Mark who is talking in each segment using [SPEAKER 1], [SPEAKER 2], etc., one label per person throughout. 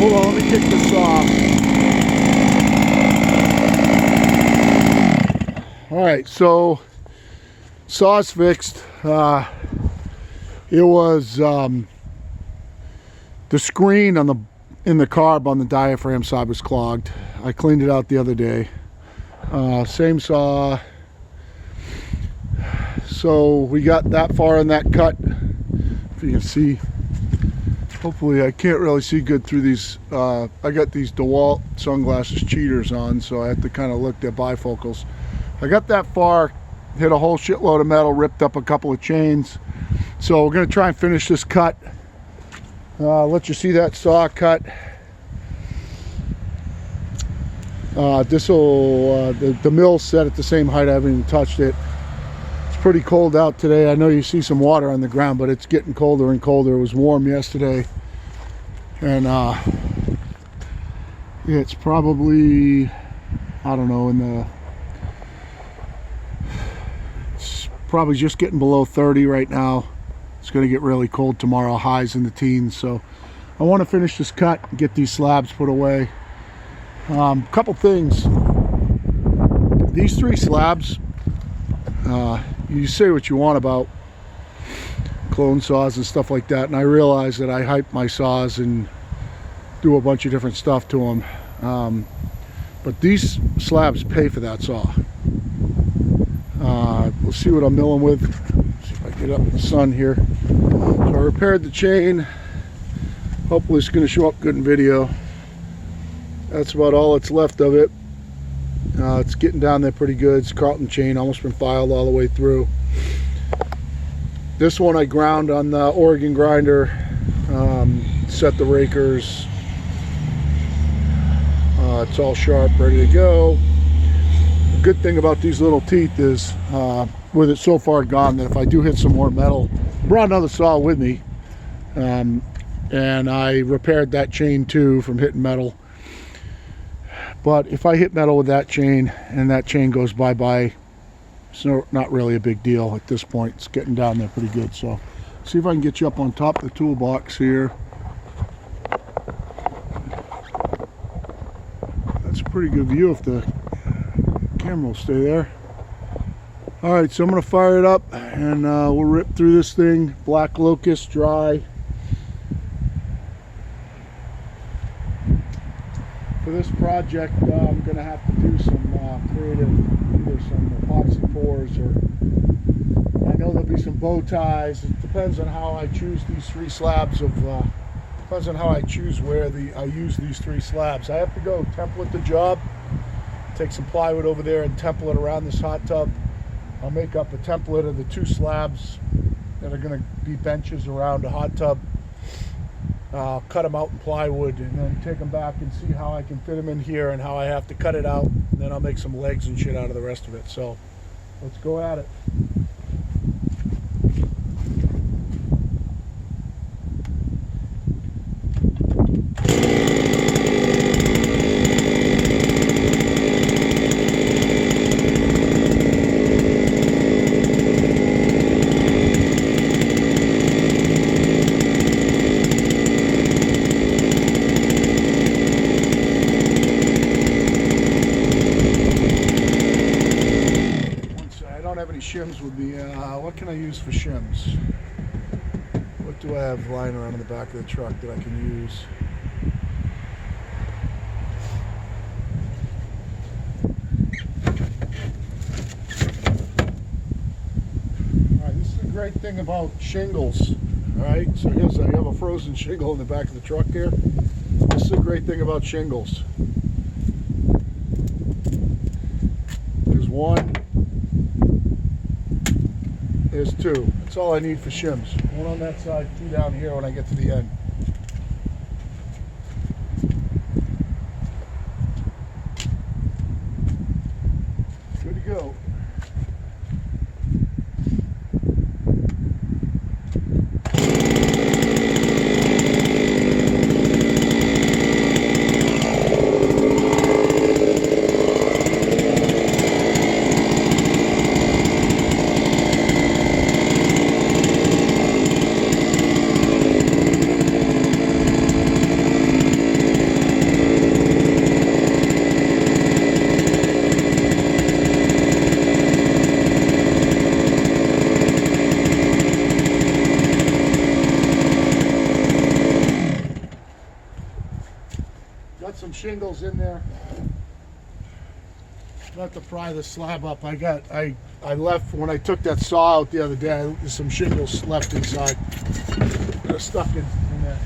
[SPEAKER 1] Hold on, let me kick this off. Alright, so saw's fixed. It was the screen on in the carb on the diaphragm side was clogged. I cleaned it out the other day. Same saw. So we got that far in that cut. If you can see, hopefully I can't really see good through these. I got these DeWalt sunglasses cheaters on, so I have to kind of look at bifocals. I got that far, hit a whole shitload of metal, ripped up a couple of chains. So we're going to try and finish this cut. Let you see that saw cut. The mill's set at the same height. I haven't even touched it. It's pretty cold out today. I know you see some water on the ground, but it's getting colder and colder. It was warm yesterday, and it's probably, I don't know, it's probably just getting below 30 right now. It's going to get really cold tomorrow, highs in the teens. So I want to finish this cut and get these slabs put away. Couple things. These 3 slabs, you say what you want about clone saws and stuff like that, and I realize that I hype my saws and do a bunch of different stuff to them, but these slabs pay for that saw. We'll see what I'm milling with. See if I get up in the sun here. So I repaired the chain. Hopefully it's going to show up good in video. That's about all that's left of it. It's getting down there pretty good. It's Carlton chain, almost been filed all the way through. This one I ground on the Oregon grinder, set the rakers. It's all sharp, ready to go. The good thing about these little teeth is, with it so far gone, that if I do hit some more metal, I brought another saw with me, and I repaired that chain too from hitting metal. But if I hit metal with that chain and that chain goes bye-bye, it's not really a big deal at this point. It's getting down there pretty good. So see if I can get you up on top of the toolbox here. That's a pretty good view if the camera will stay there. All right, so I'm going to fire it up and we'll rip through this thing. Black Locust, dry. For this project, I'm going to have to do some creative, either some epoxy pours, or I know there'll be some bow ties. It depends on how I choose these 3 slabs of, depends on how I choose where I use these 3 slabs. I have to go template the job, take some plywood over there and template around this hot tub. I'll make up a template of the 2 slabs that are going to be benches around a hot tub. I'll cut them out in plywood and then take them back and see how I can fit them in here and how I have to cut it out. And then I'll make some legs and shit out of the rest of it. So let's go at it. Shims would be, what can I use for shims? What do I have lying around in the back of the truck that I can use? Alright, this is the great thing about shingles. Alright, so here's I have a frozen shingle in the back of the truck here. This is the great thing about shingles. There's 1. There's 2. That's all I need for shims. 1 on that side, 2 down here when I get to the end. Good to go. some shingles in there. Not to pry the slab up. I left when I took that saw out the other day. There's some shingles left inside. They're stuck in there.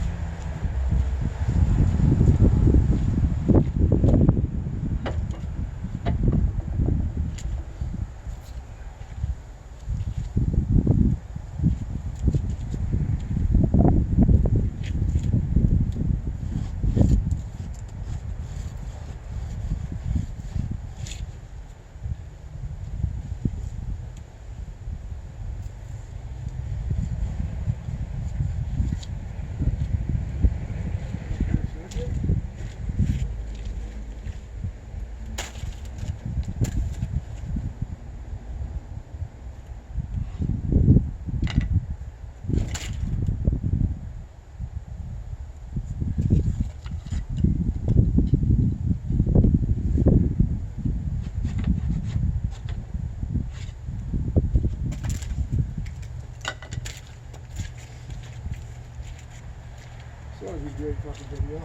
[SPEAKER 1] That was a great fucking video.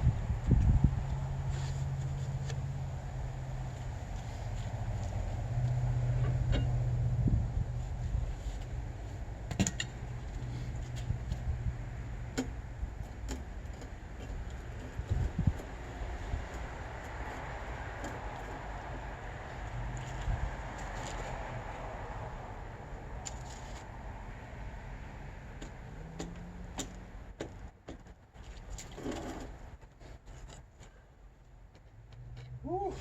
[SPEAKER 1] Whew.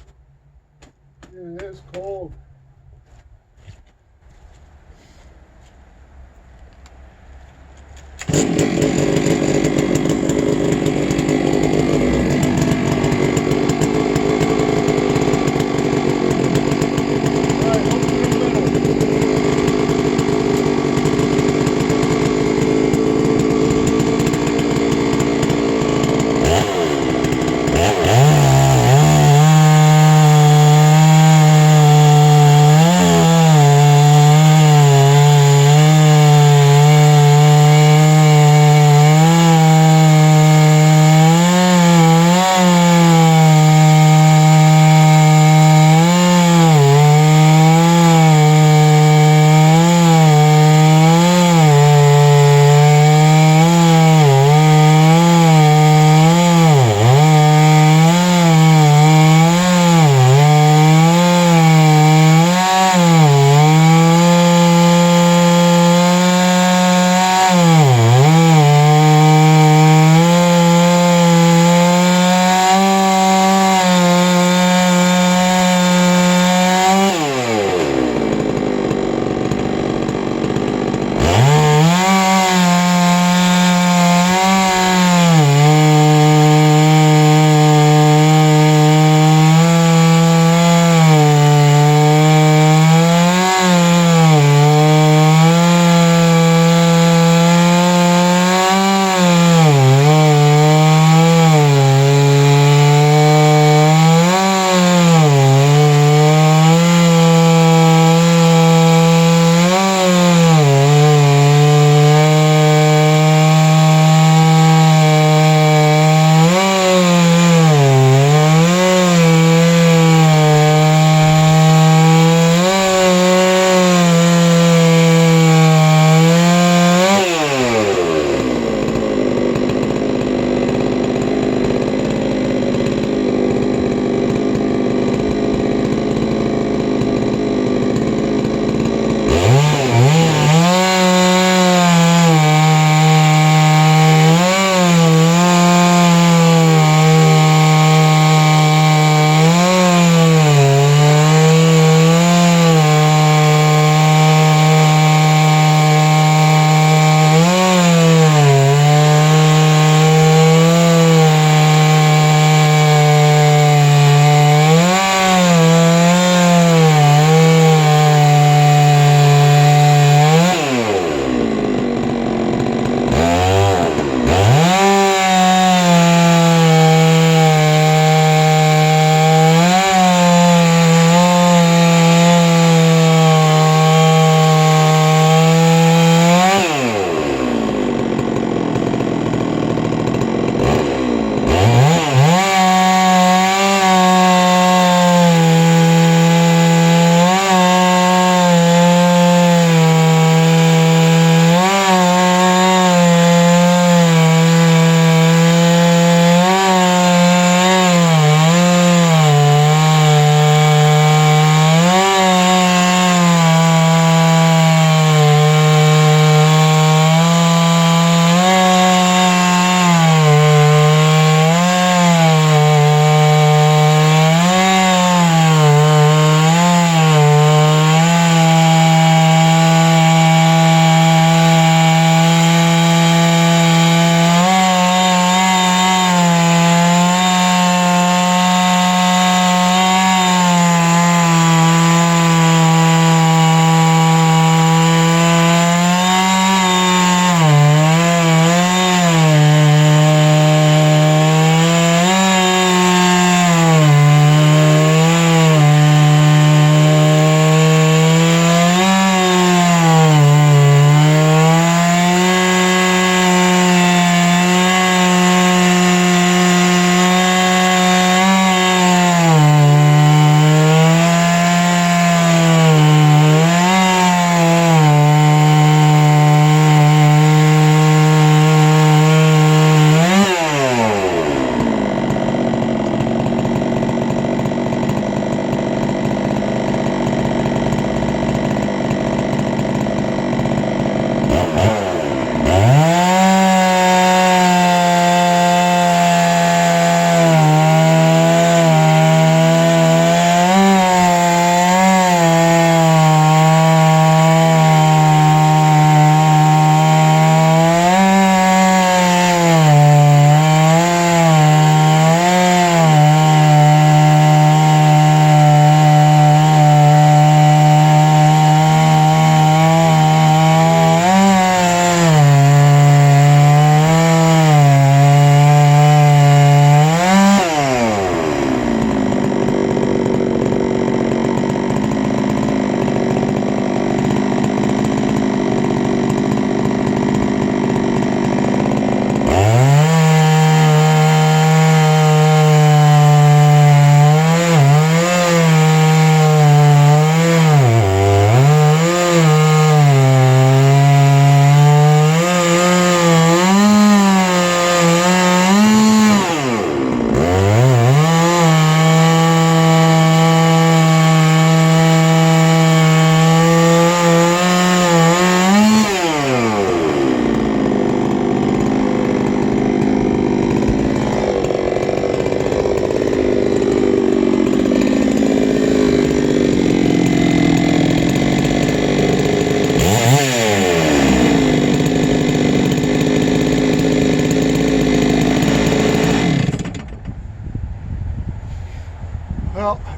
[SPEAKER 1] It is cold.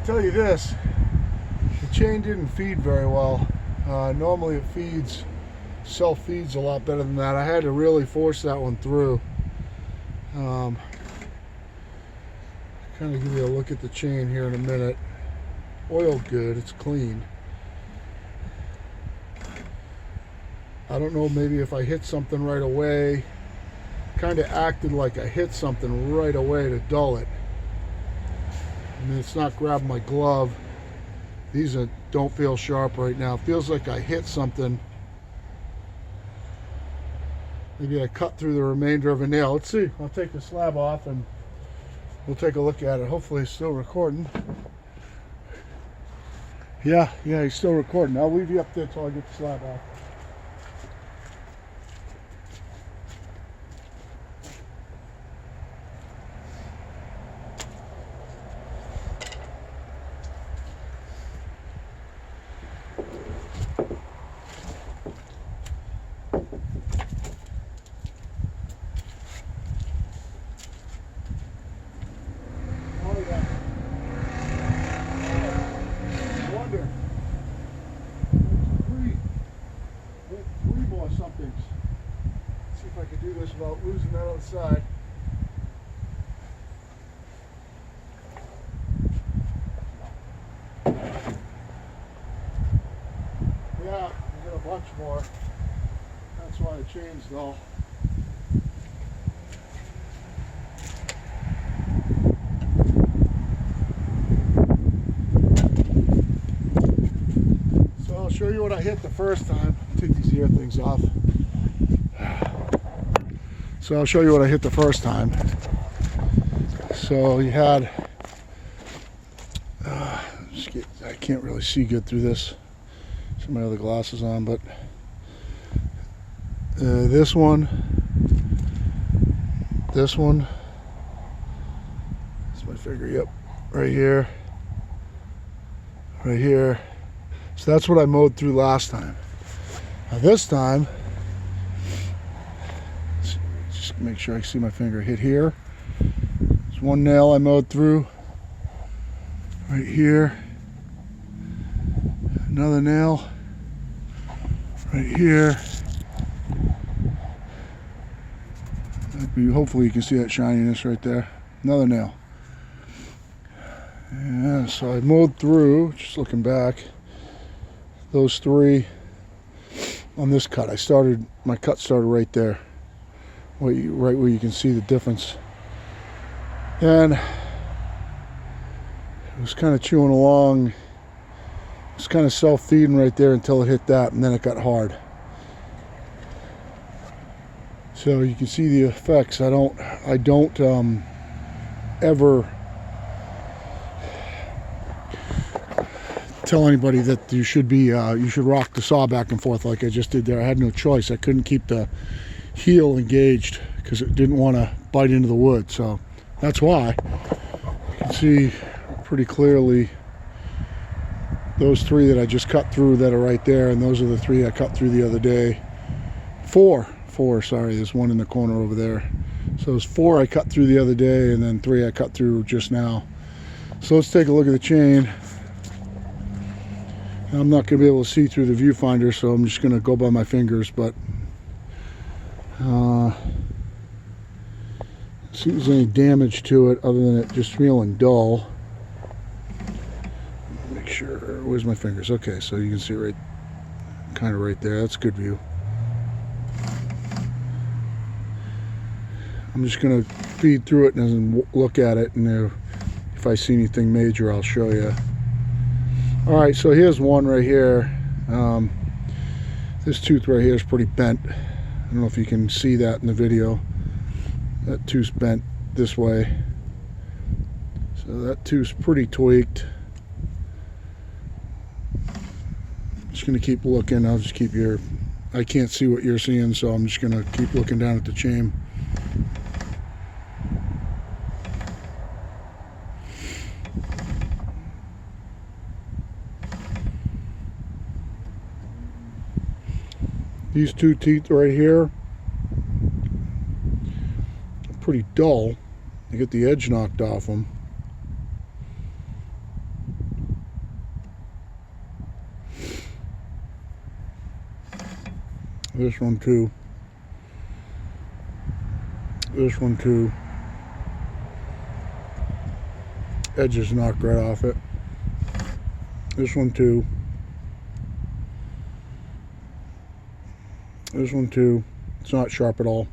[SPEAKER 1] tell you this, the chain didn't feed very well. Normally it feeds, self-feeds a lot better than that. I had to really force that one through. Kind of give you a look at the chain here in a minute. Oiled good, it's clean. I don't know, maybe if I hit something right away, kind of acted like I hit something right away to dull it. I mean, it's not grabbing my glove. These don't feel sharp right now. It feels like I hit something. Maybe I cut through the remainder of a nail. Let's see. I'll take the slab off and we'll take a look at it. Hopefully it's still recording. Yeah, he's still recording. I'll leave you up there till I get the slab off. Somethings. See if I can do this without losing that other side. Yeah, we got a bunch more. That's why the chain's dull. So I'll show you what I hit the first time. Take these ear things off. So I'll show you what I hit the first time. So you had, I can't really see good through this. Some of my other glasses on, but this one, that's my finger, yep, right here, right here. So that's what I mowed through last time. Now this time, just make sure I see my finger hit here. There's one nail I mowed through, right here. Another nail, right here. Hopefully you can see that shininess right there. Another nail. Yeah, so I mowed through, just looking back, those three on this cut. My cut started right there, right where you can see the difference. And it was kind of chewing along. It was kind of self-feeding right there until it hit that, and then it got hard. So you can see the effects. I don't ever tell anybody that you should rock the saw back and forth like I just did there. I had no choice. I couldn't keep the heel engaged because it didn't want to bite into the wood. So that's why you can see pretty clearly those three that I just cut through that are right there, and those are the three I cut through the other day. Four, sorry, there's one in the corner over there. So there's four I cut through the other day, and then three I cut through just now. So let's take a look at the chain. I'm not going to be able to see through the viewfinder, so I'm just going to go by my fingers, but see if there's any damage to it other than it just feeling dull. Make sure, where's my fingers? Okay, so you can see right, kind of right there. That's a good view. I'm just going to feed through it and then look at it, and if I see anything major, I'll show you. All right, so here's one right here. This tooth right here is pretty bent. I don't know if you can see that in the video. That tooth's bent this way. So that tooth's pretty tweaked. Just gonna keep looking. I'll just keep I can't see what you're seeing, so I'm just gonna keep looking down at the chain. These two teeth right here are pretty dull. You get the edge knocked off them. This one too. This one too. Edges knocked right off it. This one too. This one too. It's not sharp at all.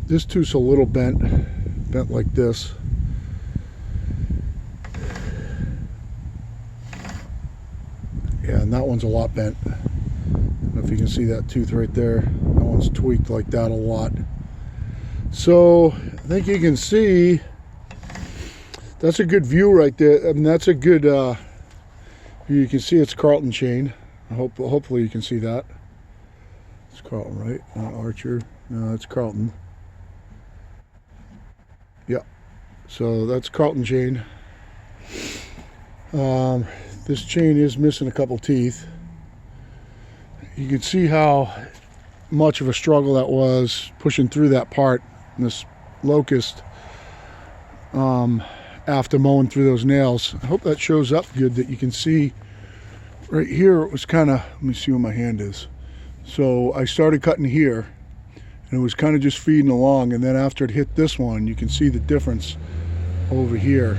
[SPEAKER 1] This tooth's a little bent like this. Yeah, and that one's a lot bent. I don't know if you can see that tooth right there. That one's tweaked like that a lot. So I think you can see that's a good view right there. I mean, that's a good view. You can see it's Carlton chain. Hopefully you can see that. It's Carlton, right? Not Archer. No, it's Carlton. Yeah. So that's Carlton chain. This chain is missing a couple teeth. You can see how much of a struggle that was pushing through that part, this Locust, after mowing through those nails. I hope that shows up good, that you can see right here. It was kind of, let me see where my hand is. So I started cutting here and it was kind of just feeding along, and then after it hit this one, you can see the difference over here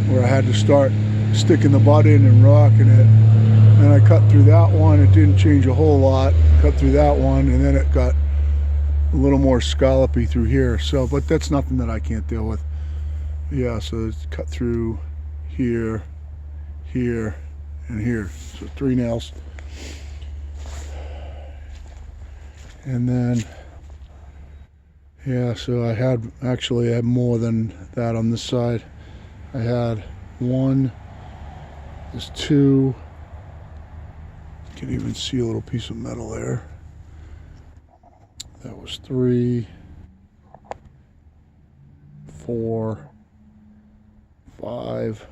[SPEAKER 1] where I had to start sticking the butt in and rocking it. And I cut through that one. It didn't change a whole lot. Cut through that one, and then it got a little more scallopy through here. So, but that's nothing that I can't deal with. Yeah, so it's cut through here, here, and here. So 3 nails. And then, yeah, so I had more than that on this side. I had 1, there's 2. You can even see a little piece of metal there. That was 3, 4, 5,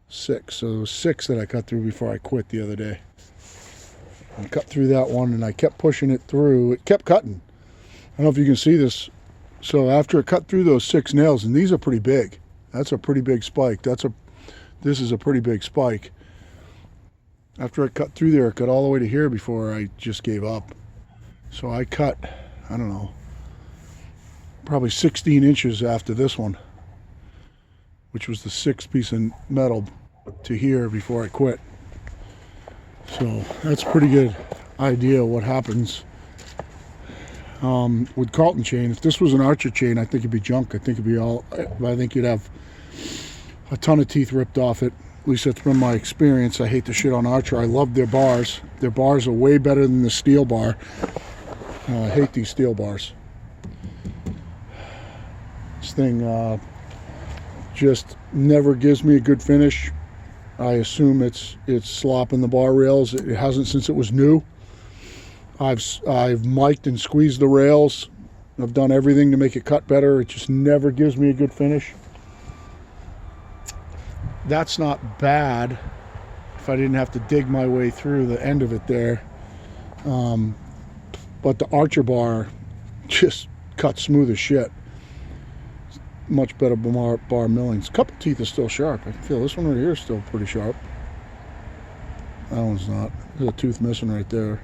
[SPEAKER 1] 6. So there was 6 that I cut through before I quit the other day. I cut through that one and I kept pushing it through. It kept cutting. I don't know if you can see this. So after it cut through those 6 nails, and these are pretty big. That's a pretty big spike. This is a pretty big spike. After I cut through there, it got all the way to here before I just gave up. So I cut, I don't know, probably 16 inches after this one, which was the 6th piece of metal, to here before I quit. So that's a pretty good idea what happens with Carlton chain. If this was an Archer chain, I think it'd be junk. I think you'd have a ton of teeth ripped off it. At least that's been my experience. I hate the shit on Archer. I love their bars. Their bars are way better than the steel bar. I hate these steel bars. This thing just never gives me a good finish. I assume it's slopping the bar rails. It hasn't since it was new. I've mic'd and squeezed the rails. I've done everything to make it cut better. It just never gives me a good finish. That's not bad if I didn't have to dig my way through the end of it there. But the Archer bar just cuts smooth as shit. Much better bar millings. A couple teeth are still sharp. I can feel this one right here is still pretty sharp. That one's not. There's a tooth missing right there.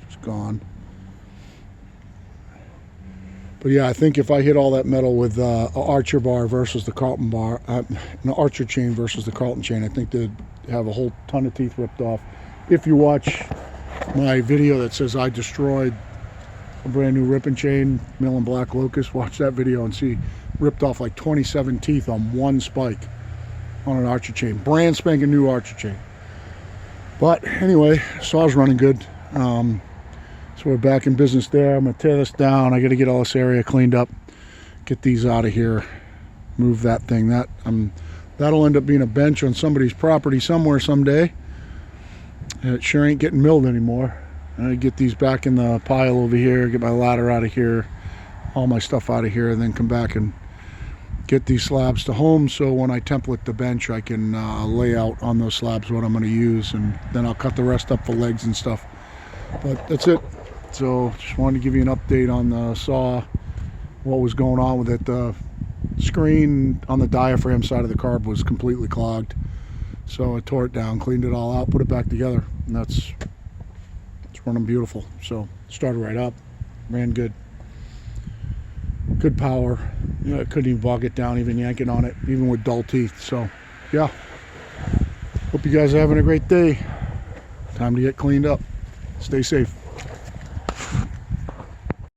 [SPEAKER 1] Just gone. But yeah, I think if I hit all that metal with an Archer bar versus the Carlton bar, an Archer chain versus the Carlton chain, I think they'd have a whole ton of teeth ripped off. If you watch my video that says I destroyed a brand new ripping chain, Milling Black Locust, watch that video and see ripped off like 27 teeth on one spike on an Archer chain. Brand spanking new Archer chain. But anyway, saw's running good. So we're back in business there. I'm gonna tear this down. I gotta get all this area cleaned up, get these out of here, move that thing. That'll end up being a bench on somebody's property somewhere someday. And it sure ain't getting milled anymore. I get these back in the pile over here, get my ladder out of here, all my stuff out of here, and then come back and get these slabs to home, so when I template the bench I can lay out on those slabs what I'm going to use, and then I'll cut the rest up for legs and stuff. But that's it. So just wanted to give you an update on the saw, what was going on with it. The screen on the diaphragm side of the carb was completely clogged, so I tore it down, cleaned it all out, put it back together, and it's running beautiful. So started right up, ran good power. You know, I couldn't even bog it down, even yanking on it, even with dull teeth. So yeah, hope you guys are having a great day. Time to get cleaned up. Stay safe.